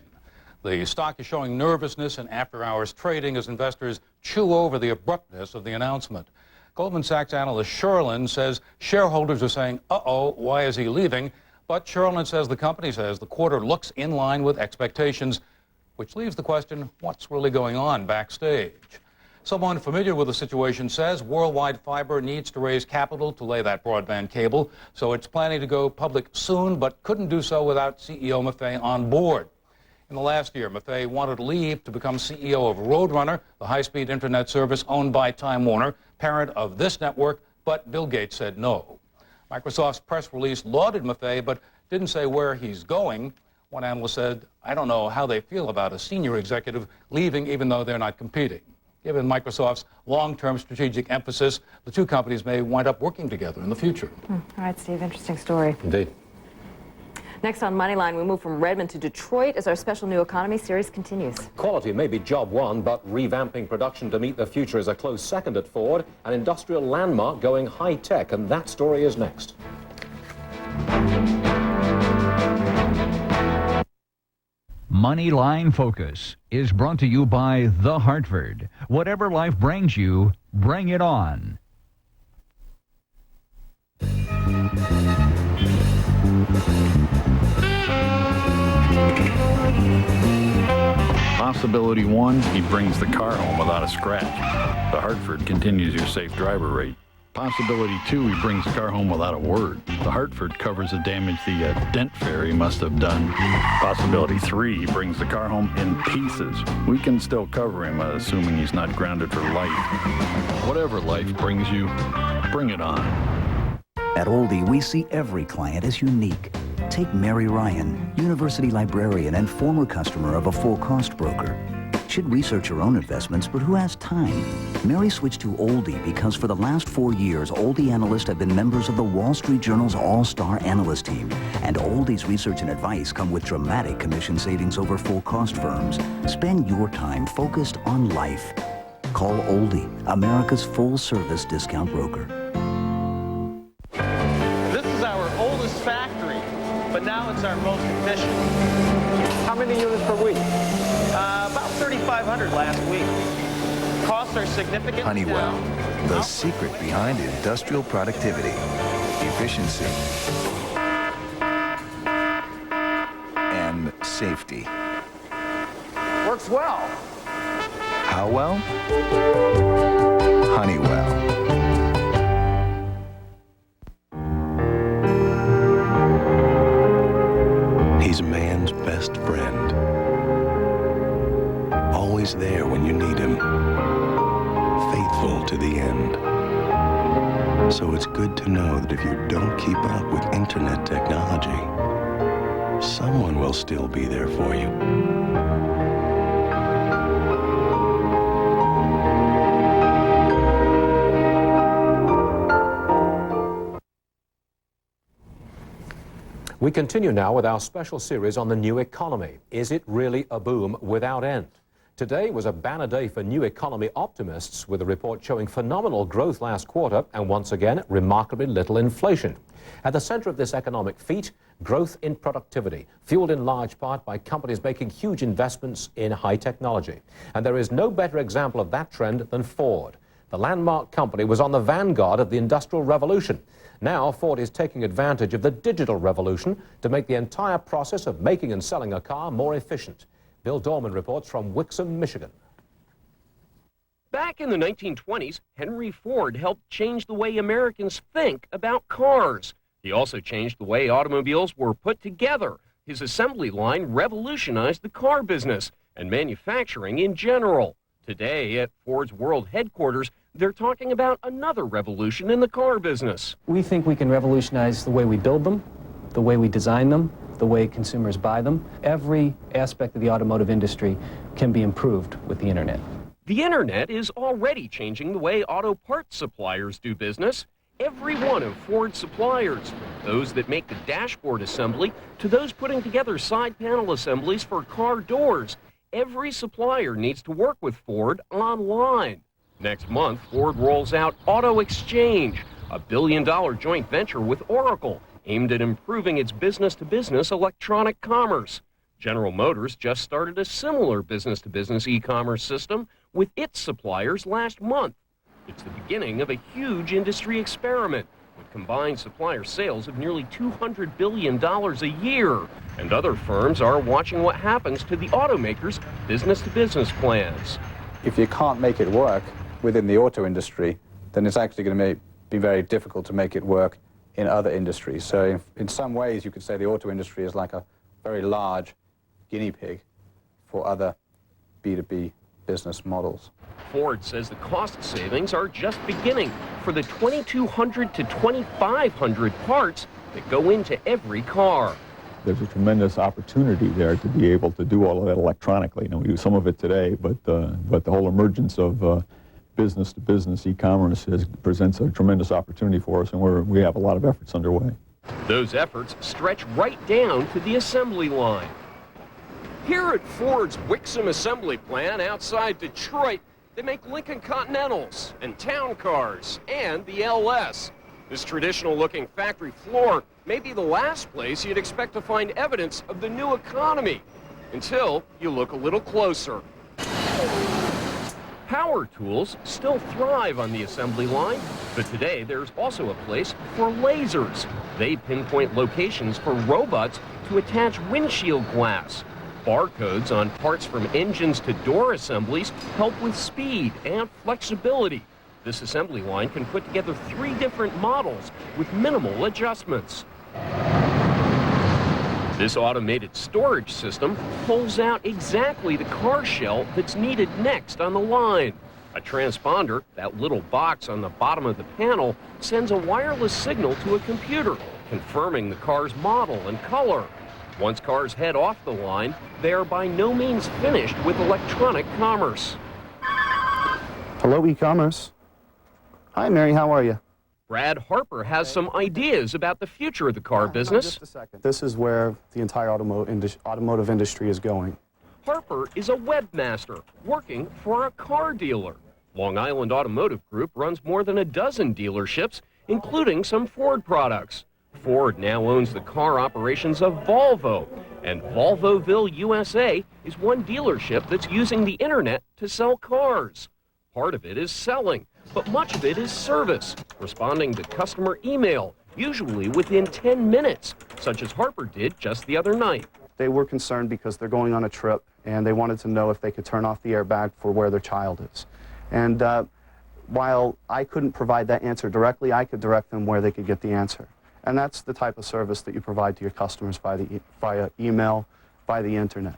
Speaker 9: The stock is showing nervousness in after-hours trading as investors chew over the abruptness of the announcement. Goldman Sachs analyst Sherlin says shareholders are saying, uh-oh, why is he leaving? But Sherlin says the company says the quarter looks in line with expectations, which leaves the question, what's really going on backstage? Someone familiar with the situation says Worldwide Fiber needs to raise capital to lay that broadband cable, so it's planning to go public soon, but couldn't do so without CEO Maffei on board. In the last year, Maffei wanted to leave to become CEO of Roadrunner, the high-speed internet service owned by Time Warner, parent of this network, but Bill Gates said no. Microsoft's press release lauded Maffei, but didn't say where he's going. One analyst said, I don't know how they feel about a senior executive leaving even though they're not competing. Given Microsoft's long-term strategic emphasis, the two companies may wind up working together in the future.
Speaker 3: All right, Steve, interesting story.
Speaker 4: Indeed.
Speaker 3: Next on Moneyline, we move from Redmond to Detroit as our special new economy series continues.
Speaker 4: Quality may be job one, but revamping production to meet the future is a close second at Ford, an industrial landmark going high-tech, and that story is next.
Speaker 11: Moneyline Focus is brought to you by The Hartford. Whatever life brings you, bring it on.
Speaker 12: Possibility 1, he brings the car home without a scratch. The Hartford continues your safe driver rate. Possibility 2, he brings the car home without a word. The Hartford covers the damage the dent fairy must have done. Possibility 3, he brings the car home in pieces. We can still cover him, assuming he's not grounded for life. Whatever life brings you, bring it on.
Speaker 13: At Oldie, we see every client as unique. Take Mary Ryan, university librarian and former customer of a full-cost broker. She'd research her own investments, but who has time? Mary switched to Oldie because for the last 4 years, Oldie analysts have been members of the Wall Street Journal's all-star analyst team. And Oldie's research and advice come with dramatic commission savings over full-cost firms. Spend your time focused on life. Call Oldie, America's full-service discount broker.
Speaker 16: This is our oldest factory, but now it's our most efficient.
Speaker 22: How many units per week?
Speaker 16: About 3,500 last week. Costs are significant.
Speaker 17: Honeywell, the secret behind industrial productivity, efficiency, and safety.
Speaker 16: Works well.
Speaker 17: How well? Honeywell.
Speaker 23: He's man's best friend. Always there when you need him. Faithful to the end. So it's good to know that if you don't keep up with internet technology, someone will still be there for you.
Speaker 4: We continue now with our special series on the new economy. Is it really a boom without end? Today was a banner day for new economy optimists, with a report showing phenomenal growth last quarter and once again remarkably little inflation. At the center of this economic feat, growth in productivity, fueled in large part by companies making huge investments in high technology. And there is no better example of that trend than Ford. The landmark company was on the vanguard of the Industrial Revolution. Now Ford is taking advantage of the digital revolution to make the entire process of making and selling a car more efficient. Bill Dorman reports from Wixom, Michigan.
Speaker 27: Back in the 1920s, Henry Ford helped change the way Americans think about cars. He also changed the way automobiles were put together. His assembly line revolutionized the car business and manufacturing in general. Today, at Ford's world headquarters, they're talking about another revolution in the car business.
Speaker 15: We think we can revolutionize the way we build them, the way we design them, the way consumers buy them. Every aspect of the automotive industry can be improved with the internet.
Speaker 27: The internet is already changing the way auto parts suppliers do business. Every one of Ford's suppliers, from those that make the dashboard assembly to those putting together side panel assemblies for car doors, every supplier needs to work with Ford online. Next month, Ford rolls out Auto Exchange, a billion-dollar joint venture with Oracle, aimed at improving its business-to-business electronic commerce. General Motors just started a similar business-to-business e-commerce system with its suppliers last month. It's the beginning of a huge industry experiment, with combined supplier sales of nearly $200 billion a year. And other firms are watching what happens to the automakers' business-to-business plans.
Speaker 28: If you can't make it work within the auto industry, then it's actually going to be very difficult to make it work in other industries. So in some ways, you could say the auto industry is like a very large guinea pig for other B2B business models.
Speaker 27: Ford says the cost savings are just beginning for the 2,200 to 2,500 parts that go into every car.
Speaker 2: There's a tremendous opportunity there to be able to do all of that electronically. We do some of it today, but the whole emergence of business-to-business e-commerce presents a tremendous opportunity for us, and we have a lot of efforts underway.
Speaker 27: Those efforts stretch right down to the assembly line. Here at Ford's Wixom assembly plant outside Detroit, they make Lincoln Continentals and town cars and the LS. This traditional-looking factory floor may be the last place you'd expect to find evidence of the new economy, until you look a little closer. Power tools still thrive on the assembly line, but today there's also a place for lasers. They pinpoint locations for robots to attach windshield glass. Barcodes on parts from engines to door assemblies help with speed and flexibility. This assembly line can put together 3 different models with minimal adjustments. This automated storage system pulls out exactly the car shell that's needed next on the line. A transponder, that little box on the bottom of the panel, sends a wireless signal to a computer, confirming the car's model and color. Once cars head off the line, they are by no means finished with electronic commerce.
Speaker 5: Hello, e-commerce. Hi, Mary, how are you?
Speaker 27: Brad Harper has some ideas about the future of the car business.
Speaker 5: Just a second. This is where the entire automotive industry is going.
Speaker 27: Harper is a webmaster working for a car dealer. Long Island Automotive Group runs more than a dozen dealerships, including some Ford products. Ford now owns the car operations of Volvo, and Volvoville, USA is one dealership that's using the internet to sell cars. Part of it is selling, but much of it is service, responding to customer email, usually within 10 minutes, such as Harper did just the other night.
Speaker 5: They were concerned because they're going on a trip, and they wanted to know if they could turn off the airbag for where their child is. And while I couldn't provide that answer directly, I could direct them where they could get the answer. And that's the type of service that you provide to your customers via email, by the internet.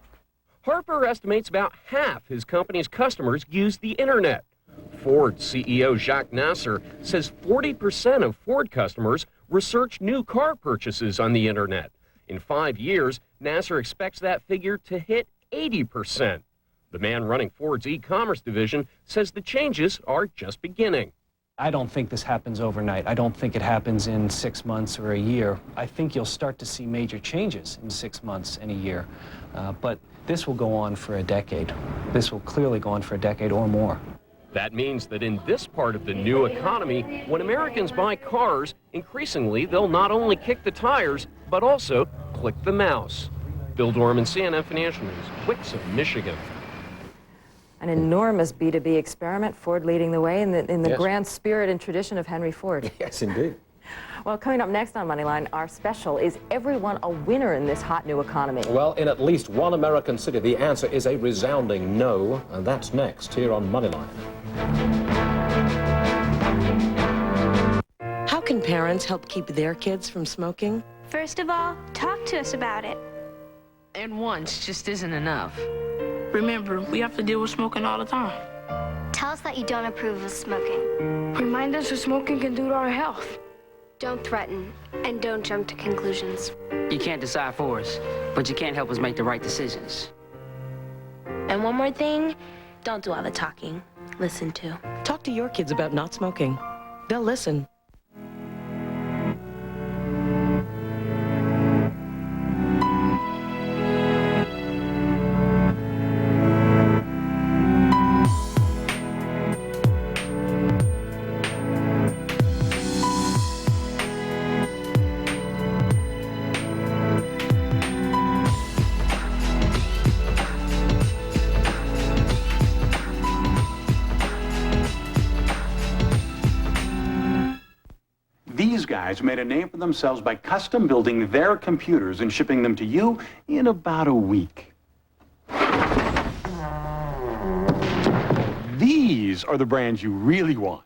Speaker 27: Harper estimates about half his company's customers use the internet. Ford CEO Jacques Nasser says 40% of Ford customers research new car purchases on the internet. In 5 years, Nasser expects that figure to hit 80%. The man running Ford's e-commerce division says the changes are just beginning.
Speaker 15: I don't think this happens overnight. I don't think it happens in 6 months or a year. I think you'll start to see major changes in 6 months and a year. But this will go on for a decade. This will clearly go on for a decade or more.
Speaker 27: That means that in this part of the new economy, when Americans buy cars, increasingly they'll not only kick the tires, but also click the mouse. Bill Dorman, CNN Financial News, Wixom, Michigan.
Speaker 3: An enormous B2B experiment, Ford leading the way in the
Speaker 4: Yes.
Speaker 3: grand spirit and tradition of Henry Ford.
Speaker 4: Yes, indeed.
Speaker 3: Well, coming up next on Moneyline, our special, is everyone a winner in this hot new economy?
Speaker 4: Well, in at least one American city, the answer is a resounding no, and that's next here on Moneyline.
Speaker 14: How can parents help keep their kids from smoking?
Speaker 18: First of all, talk to us about it.
Speaker 19: And once just isn't enough.
Speaker 18: Remember, we have to deal with smoking all the time.
Speaker 19: Tell us that you don't approve of smoking.
Speaker 18: Remind us what smoking can do to our health.
Speaker 19: Don't threaten, and don't jump to conclusions.
Speaker 20: You can't decide for us, but you can't help us make the right decisions.
Speaker 19: And one more thing, don't do all the talking. Listen to.
Speaker 14: Talk to your kids about not smoking. They'll listen.
Speaker 21: These guys made a name for themselves by custom building their computers and shipping them to you in about a week. These are the brands you really want.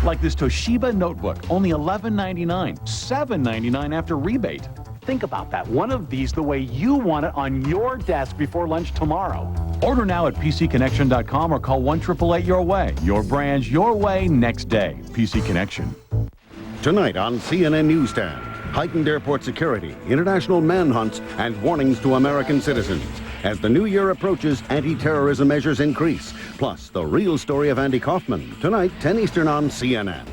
Speaker 21: Like this Toshiba notebook, only $11.99, $7.99 after rebate. think about that. One of these the way you want it on your desk before lunch tomorrow.
Speaker 1: Order now at PCConnection.com or call 1-888-YOUR-WAY. Your brands, your way, next day. PC Connection.
Speaker 6: Tonight on CNN Newsstand, heightened airport security, international manhunts, and warnings to American citizens. As the new year approaches, anti-terrorism measures increase. Plus, the real story of Andy Kaufman. Tonight, 10 Eastern on CNN.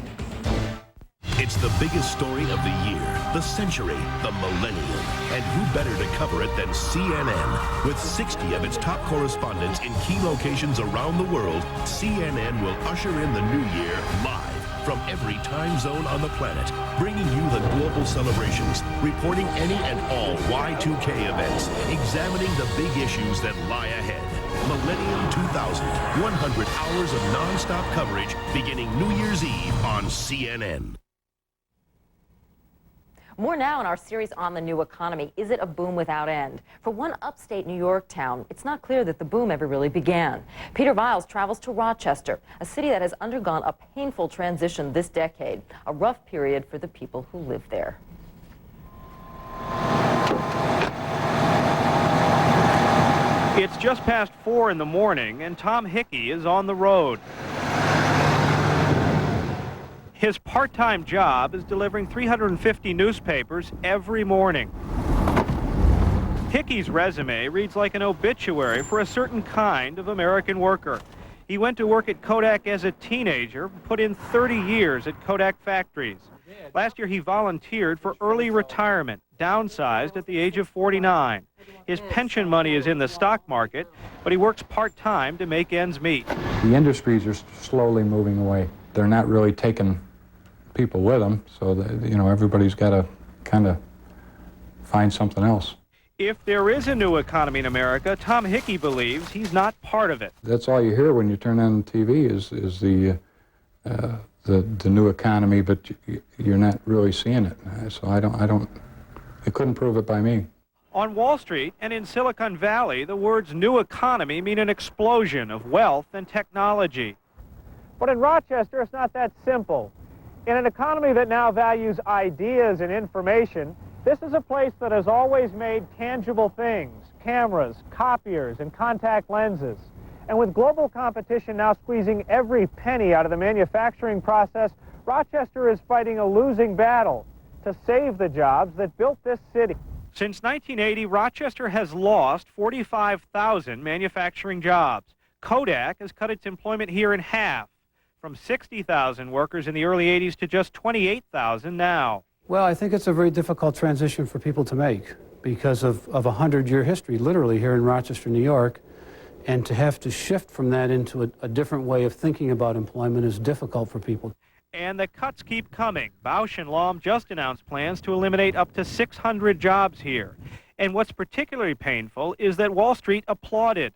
Speaker 7: It's the biggest story of the year, the century, the millennium. And who better to cover it than CNN? With 60 of its top correspondents in key locations around the world, CNN will usher in the new year live from every time zone on the planet, bringing you the global celebrations, reporting any and all Y2K events, examining the big issues that lie ahead. Millennium 2000, 100 hours of non-stop coverage beginning New Year's Eve on CNN.
Speaker 3: More now in our series on the new economy. Is it a boom without end? For one upstate New York town, it's not clear that the boom ever really began. Peter Viles travels to Rochester, a city that has undergone a painful transition this decade, a rough period for the people who live there.
Speaker 16: It's just past 4 in the morning, and Tom Hickey is on the road. His part-time job is delivering 350 newspapers every morning. Hickey's resume reads like an obituary for a certain kind of American worker. He went to work at Kodak as a teenager, put in 30 years at Kodak factories. Last year he volunteered for early retirement, downsized at the age of 49. His pension money is in the stock market, but he works part-time to make ends meet.
Speaker 28: The industries are slowly moving away. They're not really taking people with them, so that, everybody's got to kind of find something else.
Speaker 16: If there is a new economy in America, Tom Hickey believes he's not part of it.
Speaker 28: That's all you hear when you turn on the TV is the new economy, but you're not really seeing it. So they couldn't prove it by me.
Speaker 16: On Wall Street and in Silicon Valley, the words new economy mean an explosion of wealth and technology. But in Rochester, it's not that simple. In an economy that now values ideas and information, this is a place that has always made tangible things, cameras, copiers, and contact lenses. And with global competition now squeezing every penny out of the manufacturing process, Rochester is fighting a losing battle to save the jobs that built this city. Since 1980, Rochester has lost 45,000 manufacturing jobs. Kodak has cut its employment here in half, from 60,000 workers in the early 80s to just 28,000 now.
Speaker 8: Well, I think it's a very difficult transition for people to make because of a 100-year history, literally, here in Rochester, New York. And to have to shift from that into a different way of thinking about employment is difficult for people.
Speaker 16: And the cuts keep coming. Bausch & Lomb just announced plans to eliminate up to 600 jobs here. And what's particularly painful is that Wall Street applauded.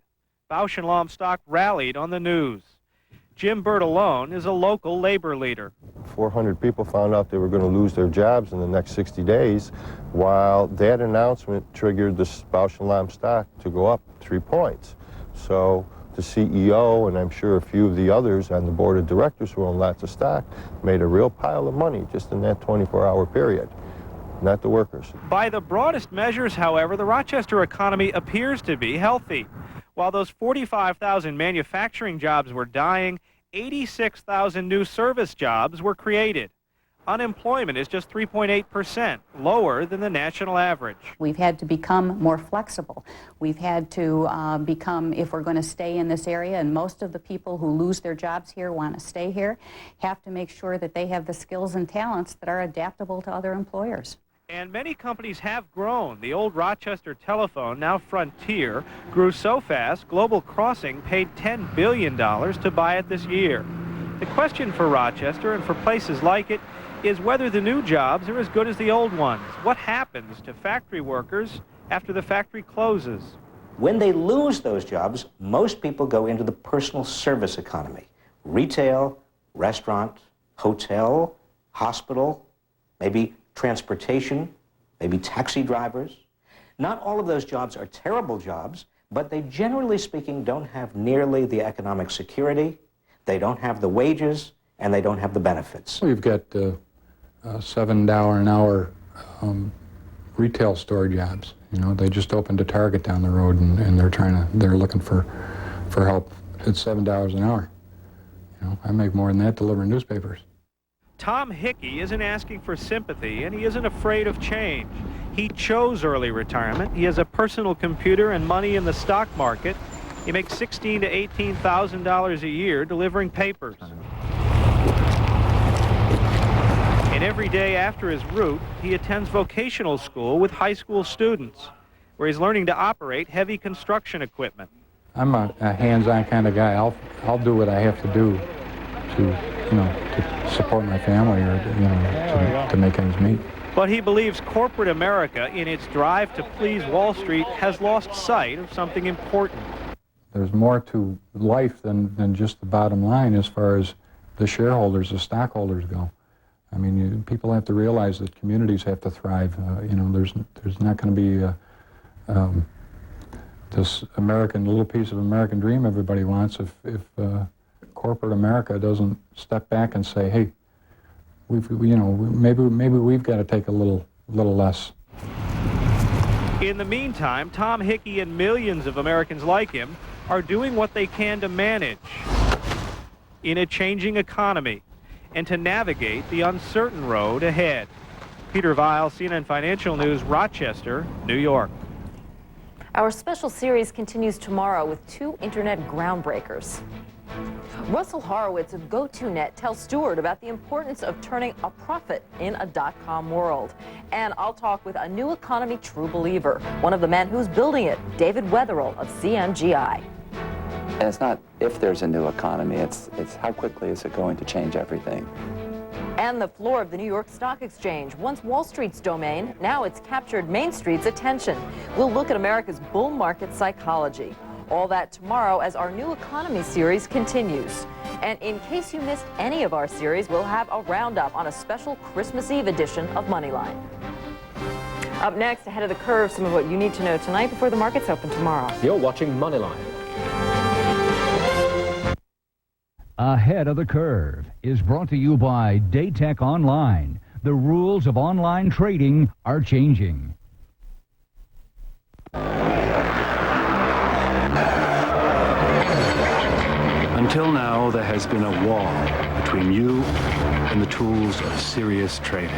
Speaker 16: Bausch & Lomb stock rallied on the news. Jim Bertolone is a local labor leader.
Speaker 10: 400 people found out they were going to lose their jobs in the next 60 days, while that announcement triggered the Bausch & Lomb stock to go up 3 points. So the CEO, and I'm sure a few of the others on the board of directors who own lots of stock, made a real pile of money just in that 24-hour period, not the workers.
Speaker 16: By the broadest measures, however, the Rochester economy appears to be healthy. While those 45,000 manufacturing jobs were dying, 86,000 new service jobs were created. Unemployment is just 3.8%, lower than the national average.
Speaker 24: We've had to become more flexible. We've had to become, if we're going to stay in this area, and most of the people who lose their jobs here want to stay here, have to make sure that they have the skills and talents that are adaptable to other employers.
Speaker 16: And many companies have grown. The old Rochester Telephone, now Frontier, grew so fast, Global Crossing paid $10 billion to buy it this year. The question for Rochester and for places like it is whether the new jobs are as good as the old ones. What happens to factory workers after the factory closes?
Speaker 25: When they lose those jobs, most people go into the personal service economy. Retail, restaurant, hotel, hospital, maybe transportation, maybe taxi drivers. Not all of those jobs are terrible jobs, but they, generally speaking, don't have nearly the economic security, they don't have the wages, and they don't have the benefits.
Speaker 28: We've got $7 an hour retail store jobs. You know, they just opened a Target down the road, and they're looking for help. It's $7 an hour. You know, I make more than that delivering newspapers.
Speaker 16: Tom Hickey isn't asking for sympathy, and he isn't afraid of change. He chose early retirement. He has a personal computer and money in the stock market. He makes $16,000 to $18,000 a year delivering papers. And every day after his route, he attends vocational school with high school students, where he's learning to operate heavy construction equipment.
Speaker 28: I'm a hands-on kind of guy. I'll do what I have to do to, you know, to support my family or, you know, to make ends meet.
Speaker 16: But he believes corporate America, in its drive to please Wall Street, has lost sight of something important.
Speaker 28: There's more to life than just the bottom line as far as the shareholders, the stockholders go. I mean, people have to realize that communities have to thrive. You know, there's not going to be this little piece of American dream everybody wants if corporate America doesn't step back and say, hey, maybe we've got to take a little less.
Speaker 16: In the meantime, Tom Hickey and millions of Americans like him are doing what they can to manage in a changing economy and to navigate the uncertain road ahead. Peter Weil, CNN Financial News, Rochester, New York.
Speaker 3: Our special series continues tomorrow with two internet groundbreakers. Russell Horowitz of GoToNet tells Stewart about the importance of turning a profit in a .com world. And I'll talk with a new economy true believer, one of the men who's building it, David Wetherill of CMGI.
Speaker 9: And it's not if there's a new economy, it's how quickly is it going to change everything.
Speaker 3: And the floor of the New York Stock Exchange, once Wall Street's domain, now it's captured Main Street's attention. We'll look at America's bull market psychology. All that tomorrow as our new economy series continues. And in case you missed any of our series, we'll have a roundup on a special Christmas Eve edition of Moneyline. Up next, ahead of the curve, some of what you need to know tonight before the markets open tomorrow.
Speaker 4: You're watching Moneyline.
Speaker 11: Ahead of the Curve is brought to you by Daytech Online. The rules of online trading are changing.
Speaker 12: Until now, there has been a wall between you and the tools of serious trading.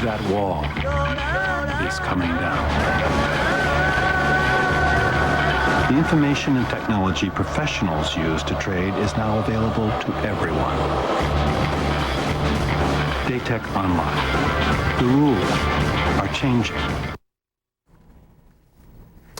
Speaker 12: That wall is coming down. The information and technology professionals use to trade is now available to everyone. Daytech Online. The rules are changing.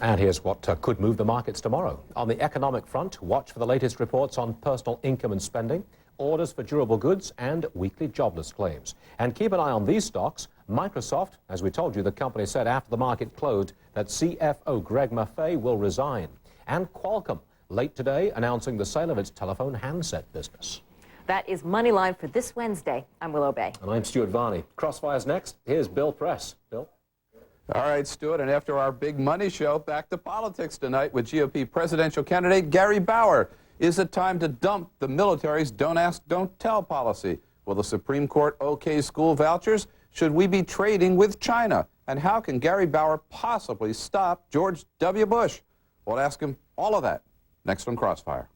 Speaker 4: And here's what could move the markets tomorrow. On the economic front, watch for the latest reports on personal income and spending, orders for durable goods, and weekly jobless claims. And keep an eye on these stocks. Microsoft, as we told you, the company said after the market closed that CFO Greg Maffei will resign. And Qualcomm, late today, announcing the sale of its telephone handset business.
Speaker 3: That is Moneyline for this Wednesday. I'm Willow Bay.
Speaker 4: And I'm Stuart Varney. Crossfire's next. Here's Bill Press. Bill?
Speaker 13: All right, Stuart, and after our big money show, back to politics tonight with GOP presidential candidate Gary Bauer. Is it time to dump the military's don't ask, don't tell policy? Will the Supreme Court okay school vouchers? Should we be trading with China? And how can Gary Bauer possibly stop George W. Bush? We'll ask him all of that next on Crossfire.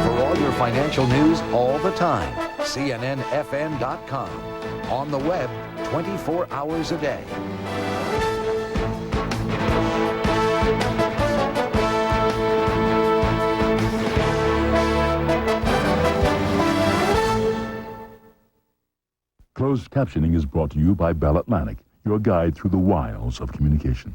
Speaker 17: For all your financial news all the time, CNNFN.com. On the web, 24 hours a day.
Speaker 22: Closed captioning is brought to you by Bell Atlantic, your guide through the wiles of communication.